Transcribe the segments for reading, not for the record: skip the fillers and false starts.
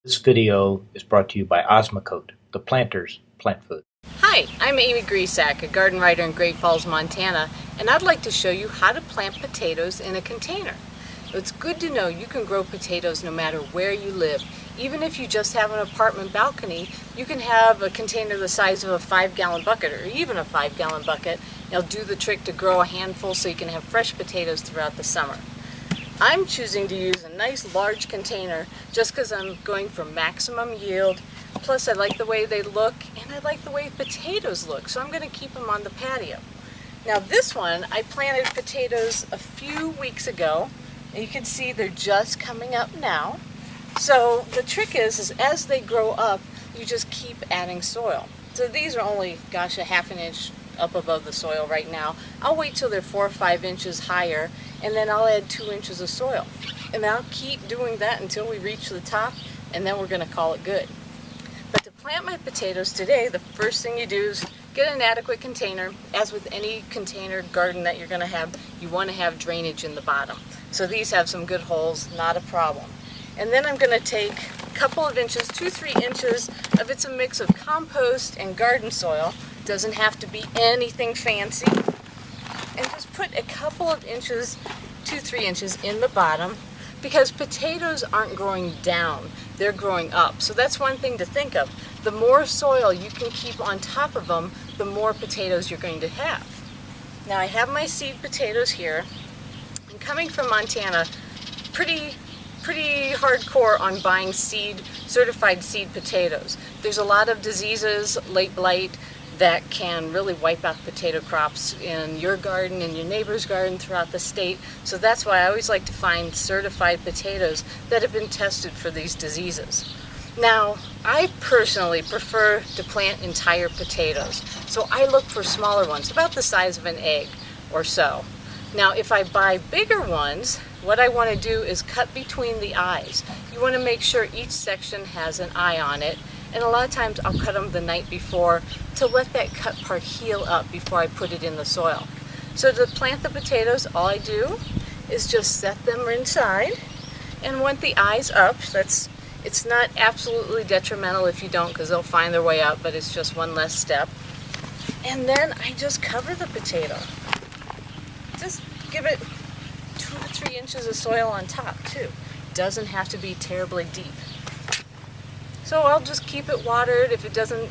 This video is brought to you by Osmocote, the planter's plant food. Hi, I'm Amy Grisak, a garden writer in Great Falls, Montana, and I'd like to show you how to plant potatoes in a container. It's good to know you can grow potatoes no matter where you live. Even if you just have an apartment balcony, you can have a container the size of a 5-gallon bucket or even a 5-gallon bucket. It'll do the trick to grow a handful so you can have fresh potatoes throughout the summer. I'm choosing to use a nice large container just because I'm going for maximum yield. Plus I like the way they look and I like the way potatoes look, so I'm going to keep them on the patio. Now this one, I planted potatoes a few weeks ago, and you can see they're just coming up now. So the trick is as they grow up, you just keep adding soil. So these are only, gosh, a half an inch up above the soil right now. I'll wait till they're 4 or 5 inches higher, and then I'll add 2 inches of soil. And I'll keep doing that until we reach the top, and then we're going to call it good. But to plant my potatoes today, the first thing you do is get an adequate container. As with any container garden that you're going to have, you want to have drainage in the bottom. So these have some good holes, not a problem. And then I'm going to take a couple of inches, 2-3 inches of it's a mix of compost and garden soil. Doesn't have to be anything fancy. And just put a couple of inches, 2-3 inches in the bottom, because potatoes aren't growing down, they're growing up. So that's one thing to think of. The more soil you can keep on top of them, the more potatoes you're going to have. Now I have my seed potatoes here, and coming from Montana, pretty hardcore on buying certified seed potatoes. There's a lot of diseases, late blight, that can really wipe out potato crops in your garden, in your neighbor's garden, throughout the state. So that's why I always like to find certified potatoes that have been tested for these diseases. Now, I personally prefer to plant entire potatoes. So I look for smaller ones, about the size of an egg or so. Now, if I buy bigger ones, what I want to do is cut between the eyes. You want to make sure each section has an eye on it. And a lot of times I'll cut them the night before to let that cut part heal up before I put it in the soil. So to plant the potatoes, all I do is just set them inside and want the eyes up. It's not absolutely detrimental if you don't, because they'll find their way up, but it's just one less step. And then I just cover the potato. Just give it 2 to 3 inches of soil on top too. Doesn't have to be terribly deep. So I'll just keep it watered if it doesn't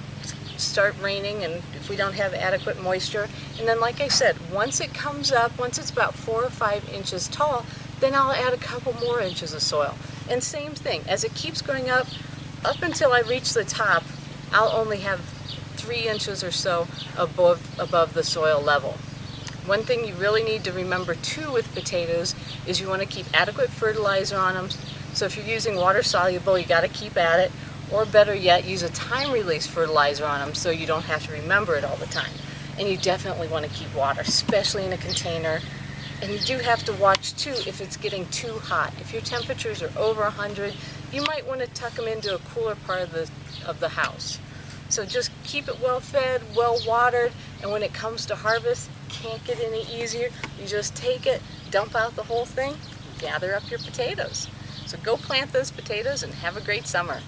start raining and if we don't have adequate moisture. And then like I said, once it comes up, once it's about 4 or 5 inches tall, then I'll add a couple more inches of soil. And same thing, as it keeps going up until I reach the top, I'll only have 3 inches or so above the soil level. One thing you really need to remember too with potatoes is you want to keep adequate fertilizer on them. So if you're using water soluble, you got to keep at it. Or better yet, use a time-release fertilizer on them so you don't have to remember it all the time. And you definitely want to keep water, especially in a container. And you do have to watch too if it's getting too hot. If your temperatures are over 100, you might want to tuck them into a cooler part of the house. So just keep it well fed, well watered, and when it comes to harvest, can't get any easier. You just take it, dump out the whole thing, gather up your potatoes. So go plant those potatoes and have a great summer.